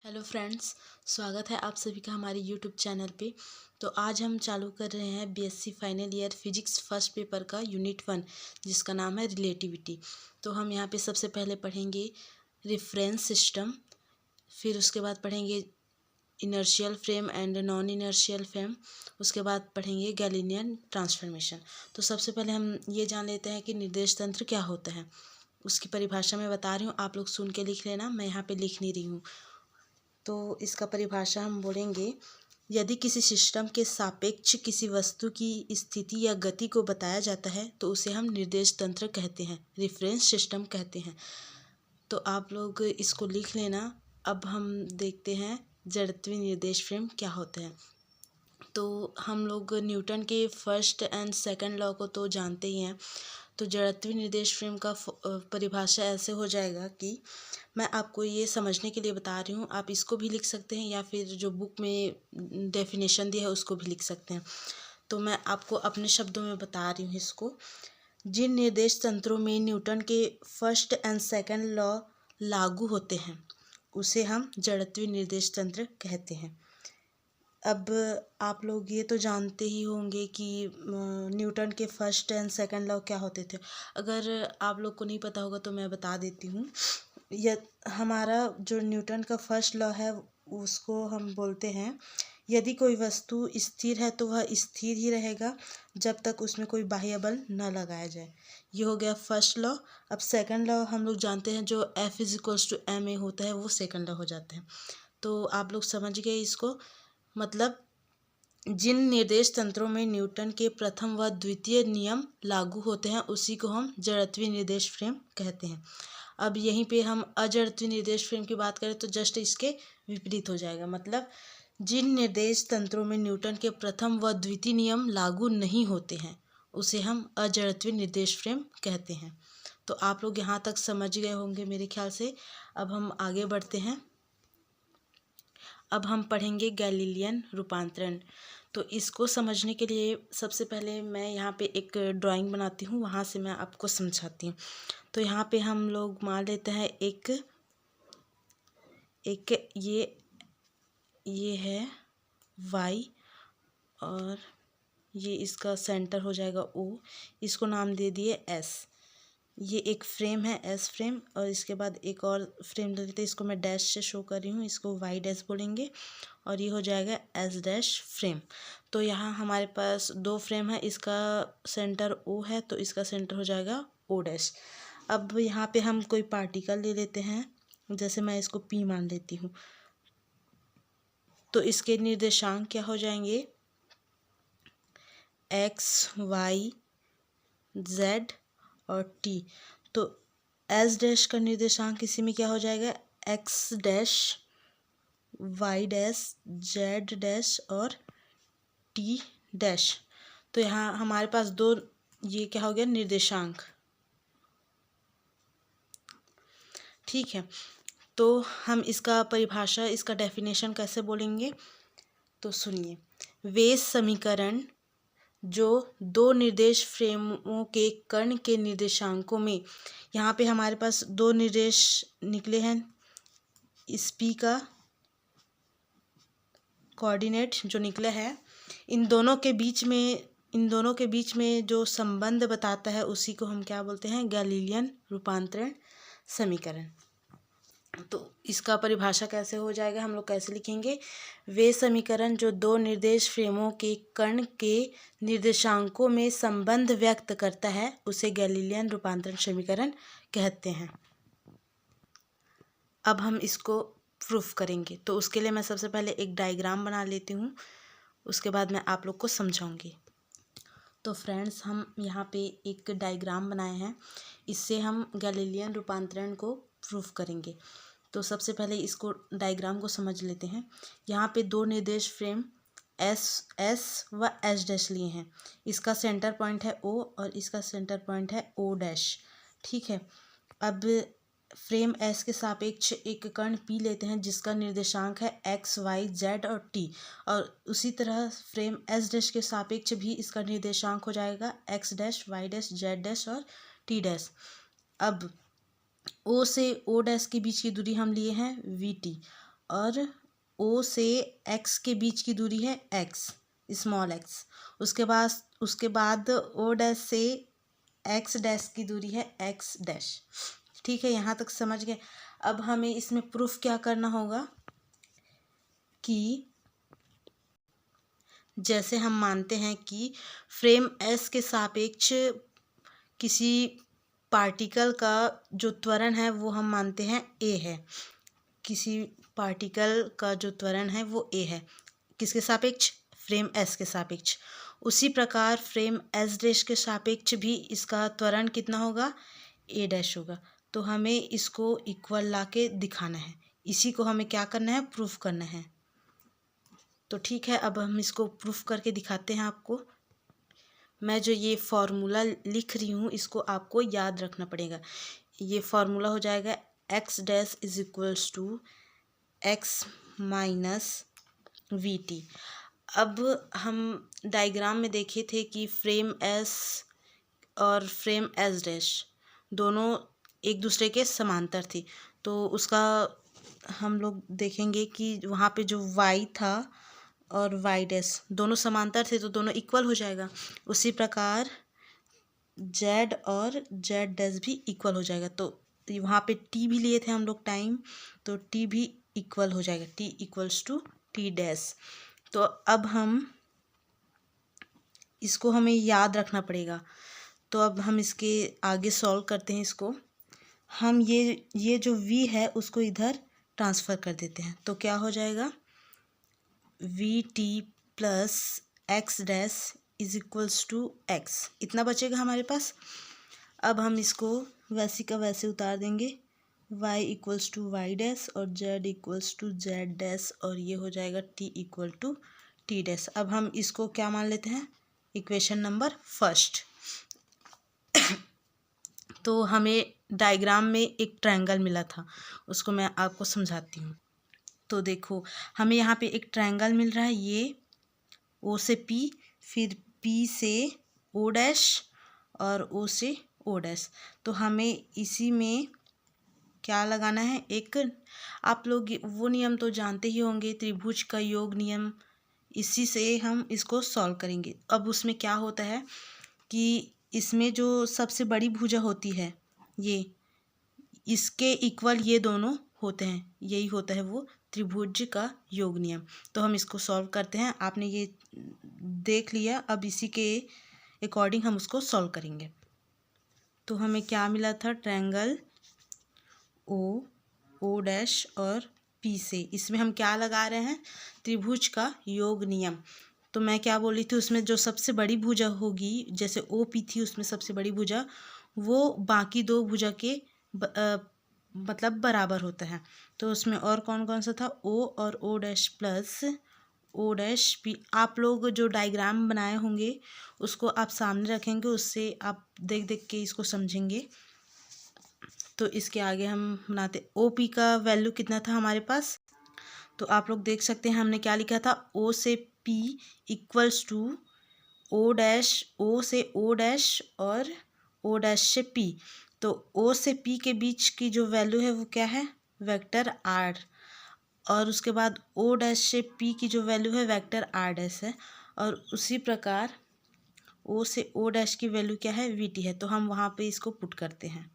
Hello friends, स्वागत है आप सभी का हमारे यूट्यूब चैनल पे। तो आज हम चालू कर रहे हैं BSc final year physics first paper का यूनिट 1, जिसका नाम है रिलेटिविटी। तो हम यहाँ पे सबसे पहले पढ़ेंगे रेफरेंस सिस्टम, फिर उसके बाद पढ़ेंगे inertial frame and non inertial frame, उसके बाद पढ़ेंगे गैलीलियन ट्रांसफॉर्मेशन। तो सबसे पहले हम ये जान लेते हैं कि निर्देश तंत्र क्या होता है। उसकी परिभाषा मैं बता रही हूँ, आप लोग सुन के लिख लेना, मैं यहाँ पे लिख नहीं रही हूँ। तो इसका परिभाषा हम बोलेंगे, यदि किसी सिस्टम के सापेक्ष किसी वस्तु की स्थिति या गति को बताया जाता है तो उसे हम निर्देश तंत्र कहते हैं, रेफरेंस सिस्टम कहते हैं। तो आप लोग इसको लिख लेना। अब हम देखते हैं जड़त्वीय निर्देश फ्रेम क्या होते हैं। तो हम लोग न्यूटन के फर्स्ट एंड सेकंड लॉ को तो जानते ही हैं। तो जड़त्वीय निर्देश फ्रेम का परिभाषा ऐसे हो जाएगा कि मैं आपको ये समझने के लिए बता रही हूँ, आप इसको भी लिख सकते हैं या फिर जो बुक में डेफिनेशन दिया है उसको भी लिख सकते हैं। तो मैं आपको अपने शब्दों में बता रही हूँ इसको। जिन निर्देश तंत्रों में न्यूटन के फर्स्ट एंड सेकंड लॉ लागू होते हैं उसे हम जड़त्वीय निर्देश तंत्र कहते हैं। अब आप लोग ये तो जानते ही होंगे कि न्यूटन के फर्स्ट एंड सेकंड लॉ क्या होते थे। अगर आप लोग को नहीं पता होगा तो मैं बता देती हूँ। हमारा जो न्यूटन का फर्स्ट लॉ है उसको हम बोलते हैं, यदि कोई वस्तु स्थिर है तो वह स्थिर ही रहेगा जब तक उसमें कोई बाह्य बल न लगाया जाए। ये हो गया फर्स्ट लॉ। अब सेकंड लॉ हम लोग जानते हैं, जो F=ma होता है वो सेकंड लॉ हो जाता है। तो आप लोग समझ गए इसको। मतलब जिन निर्देश तंत्रों में न्यूटन के प्रथम व द्वितीय नियम लागू होते हैं उसी को हम जड़त्वीय निर्देश फ्रेम कहते हैं। अब यहीं पे हम अजड़त्वीय निर्देश फ्रेम की बात करें तो जस्ट इसके विपरीत हो जाएगा। मतलब जिन निर्देश तंत्रों में न्यूटन के प्रथम व द्वितीय नियम लागू नहीं होते हैं उसे हम अजड़त्वीय निर्देश फ्रेम कहते हैं। तो आप लोग यहाँ तक समझ गए होंगे मेरे ख्याल से। अब हम आगे बढ़ते हैं। अब हम पढ़ेंगे गैलीलियन रूपांतरण। तो इसको समझने के लिए सबसे पहले मैं यहाँ पे एक ड्राइंग बनाती हूँ, वहाँ से मैं आपको समझाती हूँ। तो यहाँ पे हम लोग मान लेते हैं एक ये है y और ये इसका सेंटर हो जाएगा O। इसको नाम दे दिए S। ये एक फ्रेम है S फ्रेम, और इसके बाद एक और फ्रेम ले लेते हैं, इसको मैं डैश से शो कर रही हूँ, इसको Y डैश बोलेंगे, और ये हो जाएगा S डैश फ्रेम। तो यहाँ हमारे पास दो फ्रेम है, इसका सेंटर O है तो इसका सेंटर हो जाएगा O डैश। अब यहाँ पे हम कोई पार्टिकल ले लेते हैं, जैसे मैं इसको P मान लेती हूँ। तो इसके निर्देशांक क्या हो जाएंगे, X Y Z और T। तो S डैश का निर्देशांक इसी में क्या हो जाएगा, X dash Y dash Z dash और T डैश। तो यहाँ हमारे पास दो, ये क्या हो गया, निर्देशांक। ठीक है, तो हम इसका परिभाषा, इसका डेफिनेशन कैसे बोलेंगे तो सुनिए। वे समीकरण जो दो निर्देश फ्रेमों के कर्ण के निर्देशांकों में, यहाँ पे हमारे पास दो निर्देश निकले हैं, इस P का कोऑर्डिनेट जो निकला है, इन दोनों के बीच में जो संबंध बताता है उसी को हम क्या बोलते हैं, गैलीलियन रूपांतरण समीकरण। तो इसका परिभाषा कैसे हो जाएगा, हम लोग कैसे लिखेंगे, वे समीकरण जो दो निर्देश फ्रेमों के कर्ण के निर्देशांकों में संबंध व्यक्त करता है उसे गैलीलियन रूपांतरण समीकरण कहते हैं। अब हम इसको प्रूफ करेंगे, तो उसके लिए मैं सबसे पहले एक डायग्राम बना लेती हूँ, उसके बाद मैं आप लोग को समझाऊंगी। तो फ्रेंड्स, हम यहाँ पे एक डायग्राम बनाए हैं, इससे हम गैलीलियन रूपांतरण को प्रूफ करेंगे। तो सबसे पहले इसको डायग्राम को समझ लेते हैं। यहाँ पे दो निर्देश फ्रेम S व S डैश लिए हैं। इसका सेंटर पॉइंट है O और इसका सेंटर पॉइंट है O डैश। ठीक है, अब फ्रेम S के सापेक्ष एक कर्ण P लेते हैं जिसका निर्देशांक है X Y Z और T, और उसी तरह फ्रेम S डैश के सापेक्ष भी इसका निर्देशांक हो जाएगा X dash Y dash Z dash और T डैश। अब O से O डैश के बीच की दूरी हम लिए हैं VT, और ओ से एक्स के बीच की दूरी है एक्स, स्मॉल एक्स। उसके बाद ओ डैश से एक्स डैश की दूरी है एक्स डैश। ठीक है, यहाँ तक समझ गए। अब हमें इसमें प्रूफ क्या करना होगा कि जैसे हम मानते हैं कि फ्रेम एस के सापेक्ष किसी पार्टिकल का जो त्वरण है वो हम मानते हैं ए है। किसी पार्टिकल का जो त्वरण है वो ए है, किसके सापेक्ष? फ्रेम एस के सापेक्ष। उसी प्रकार फ्रेम एस डैश के सापेक्ष भी इसका त्वरण कितना होगा? ए डैश होगा। तो हमें इसको इक्वल लाके दिखाना है, इसी को हमें क्या करना है? प्रूफ करना है। तो ठीक है, अब हम इसको प्रूफ करके दिखाते हैं आपको। मैं जो ये फॉर्मूला लिख रही हूँ इसको आपको याद रखना पड़ेगा। ये फॉर्मूला हो जाएगा X dash is equals to X minus V T. अब हम डायग्राम में देखे थे कि फ्रेम एस और फ्रेम एस डैश दोनों एक दूसरे के समांतर थी, तो उसका हम लोग देखेंगे कि वहाँ पे जो y था और y डैश दोनों समांतर थे तो दोनों इक्वल हो जाएगा। उसी प्रकार z और z डैश भी इक्वल हो जाएगा। तो वहाँ पे t भी लिए थे हम लोग टाइम, तो t भी इक्वल हो जाएगा, t equals to t dash. तो अब हम इसको हमें याद रखना पड़ेगा। तो अब हम इसके आगे सॉल्व करते हैं। इसको हम ये जो v है उसको इधर ट्रांसफ़र कर देते हैं, तो क्या हो जाएगा? V T plus X dash is equals to X, इतना बचेगा हमारे पास। अब हम इसको वैसे का वैसे उतार देंगे, y equals to Y dash और z equals to Z dash, और ये हो जाएगा t equal to T dash. अब हम इसको क्या मान लेते हैं? Equation number first. तो हमें डायग्राम में एक ट्रायंगल मिला था, उसको मैं आपको समझाती हूँ। तो देखो, हमें यहाँ पे एक ट्रायंगल मिल रहा है, ये ओ से पी, फिर पी से ओ डैश और ओ से ओ डैश। तो हमें इसी में क्या लगाना है? एक, आप लोग वो नियम तो जानते ही होंगे, त्रिभुज का योग नियम। इसी से हम इसको सॉल्व करेंगे। अब उसमें क्या होता है कि इसमें जो सबसे बड़ी भुजा होती है ये, इसके इक्वल ये दोनों होते हैं, यही होता है वो त्रिभुज का योग नियम। तो हम इसको सॉल्व करते हैं। आपने ये देख लिया, अब इसी के अकॉर्डिंग हम उसको सॉल्व करेंगे। तो हमें क्या मिला था? ट्रायंगल ओ डैश और पी से, इसमें हम क्या लगा रहे हैं? त्रिभुज का योग नियम। तो मैं क्या बोल रही थी, उसमें जो सबसे बड़ी भुजा होगी, जैसे ओ पी थी उसमें सबसे बड़ी भुजा, वो बाकी दो भुजा के मतलब बराबर होता है। तो उसमें और कौन कौन सा था? ओ और O dash plus O dash P. आप लोग जो डायग्राम बनाए होंगे उसको आप सामने रखेंगे, उससे आप देख देख के इसको समझेंगे। तो इसके आगे हम बनाते, ओ पी का वैल्यू कितना था हमारे पास? तो आप लोग देख सकते हैं हमने क्या लिखा था? ओ से P equals to O dash, O से ओ डैश और ओ डैश से पी। तो ओ से पी के बीच की जो वैल्यू है वो क्या है? Vector R. और उसके बाद ओ डैश से पी की जो वैल्यू है वेक्टर आर डैश है। और उसी प्रकार ओ से ओ डैश की वैल्यू क्या है? वी टी है। तो हम वहाँ पे इसको पुट करते हैं।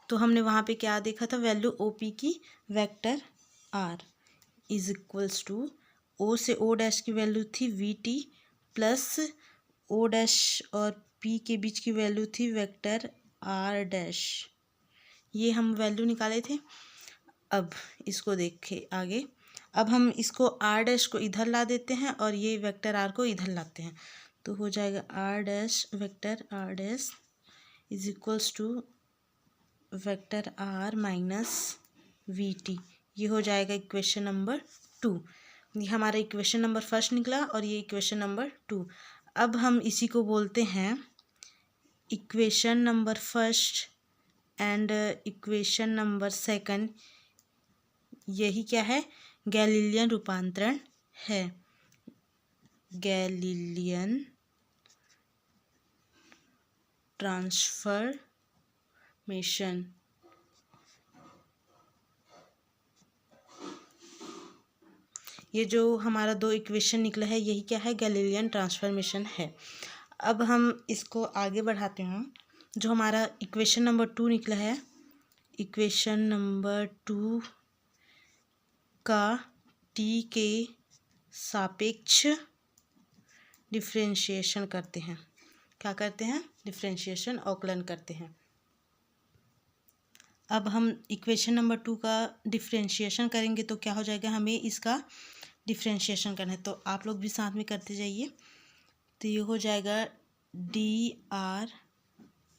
तो हमने वहाँ पे क्या देखा था? वैल्यू ओ पी की vector R is equals to, O से ओ डैश की वैल्यू थी V T plus O dash और पी के बीच की वैल्यू थी वेक्टर आर डैश। ये हम वैल्यू निकाले थे। अब इसको देखें आगे। अब हम इसको आर डैश को इधर ला देते हैं और ये वेक्टर आर को इधर लाते हैं, तो हो जाएगा R dash vector R dash is equals to vector R minus V T. ये हो जाएगा इक्वेशन नंबर 2। ये हमारा इक्वेशन नंबर फर्स्ट निकला और ये इक्वेशन नंबर 2। अब हम इसी को बोलते हैं equation number first and equation number second. यही क्या है? गैलीलियन रूपांतरण है। Galilean transformation. ये जो हमारा दो इक्वेशन निकला है यही क्या है, गैलीलियन ट्रांसफॉर्मेशन है। अब हम इसको आगे बढ़ाते हैं। जो हमारा इक्वेशन नंबर 2 निकला है, इक्वेशन नंबर 2 का टी के सापेक्ष डिफरेंशिएशन करते हैं। क्या करते हैं, डिफरेंशिएशन अवकलन करते हैं। अब हम इक्वेशन नंबर 2 का डिफरेंशिएशन करेंगे तो क्या हो जाएगा, हमें इसका डिफरेंशिएशन करना है, तो आप लोग भी साथ में करते जाइए। तो ये हो जाएगा D R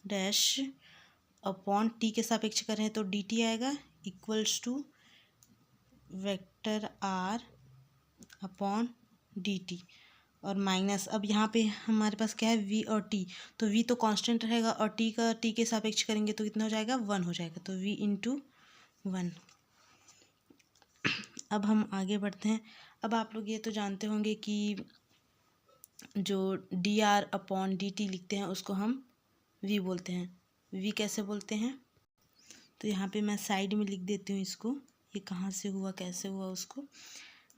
dash upon T के सापेक्ष कर रहे हैं तो डी टी आएगा equals to vector R upon D T और माइनस, अब यहाँ पे हमारे पास क्या है, v और t, तो v तो कांस्टेंट रहेगा और t का t के सापेक्ष करेंगे तो कितना हो जाएगा, 1 हो जाएगा, तो v इंटू 1। अब हम आगे बढ़ते हैं। अब आप लोग ये तो जानते होंगे कि जो D R upon D T लिखते हैं उसको हम v बोलते हैं। v कैसे बोलते हैं, तो यहाँ पे मैं साइड में लिख देती हूँ इसको, ये कहाँ से हुआ कैसे हुआ उसको।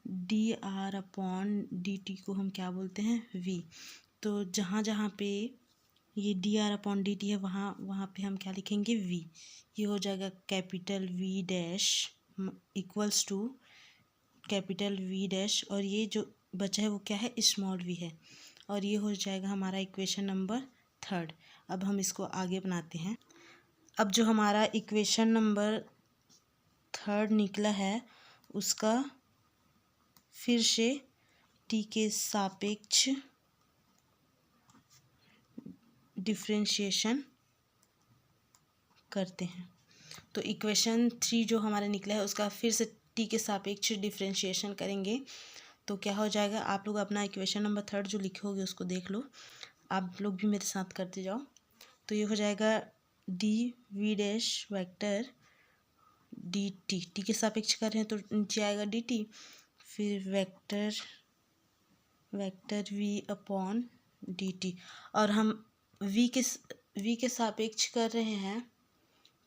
D R upon D T को हम क्या बोलते हैं, v। तो जहाँ जहाँ पे ये D R upon D T है वहाँ वहाँ पे हम क्या लिखेंगे, v। ये हो जाएगा capital v dash equals to capital v dash और ये जो बचा है वो क्या है, स्मॉल v है, और ये हो जाएगा हमारा इक्वेशन नंबर 3। अब हम इसको आगे बनाते हैं। अब जो हमारा इक्वेशन नंबर 3 निकला है उसका फिर से t के सापेक्ष डिफरेंशिएशन करते हैं। तो इक्वेशन 3 जो हमारा निकला है उसका फिर से t के सापेक्ष डिफरेंशिएशन करेंगे तो क्या हो जाएगा, आप लोग अपना इक्वेशन नंबर 3 जो लिखोगे उसको देख लो, आप लोग भी मेरे साथ करते जाओ। तो ये हो जाएगा D V dash vector D T, T के सापेक्ष कर रहे हैं तो नीचे आएगा डी टी, फिर vector V upon D T, और हम वी के सापेक्ष कर रहे हैं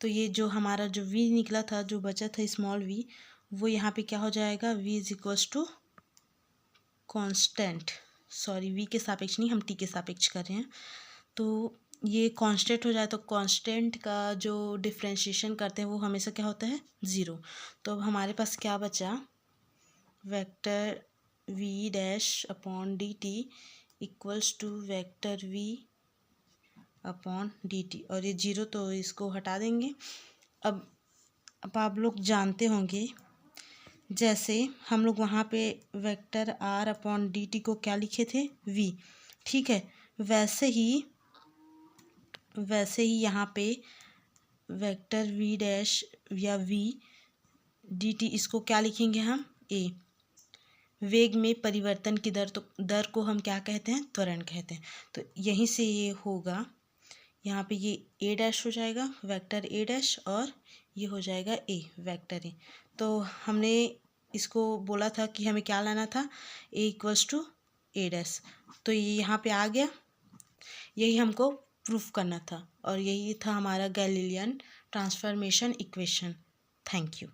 तो ये जो हमारा जो v निकला था, जो बचा था स्मॉल v, वो यहाँ पे क्या हो जाएगा, v is equals to constant, sorry v के सापेक्ष नहीं, हम t के सापेक्ष कर रहे हैं, तो ये कांस्टेंट हो जाए तो कांस्टेंट का जो डिफरेंशिएशन करते हैं वो हमेशा क्या होता है, 0। तो अब हमारे पास क्या बचा, vector v dash upon D T equals to vector v upon D T, और ये 0 तो इसको हटा देंगे। अब आप लोग जानते होंगे जैसे हम लोग वहाँ पे vector r upon D T को क्या लिखे थे, v, ठीक है, वैसे ही यहाँ पे वेक्टर v डैश या v डी टी इसको क्या लिखेंगे हम, a। वेग में परिवर्तन की दर को हम क्या कहते हैं, त्वरण कहते हैं। तो यहीं से ये होगा, यहाँ पे ये a डैश हो जाएगा वेक्टर a डैश और ये हो जाएगा a वेक्टर a। तो हमने इसको बोला था कि हमें क्या लाना था, a equals to a dash, तो ये यहाँ पे आ गया, यही हमको प्रूफ करना था और यही था हमारा Galilean transformation equation. Thank you.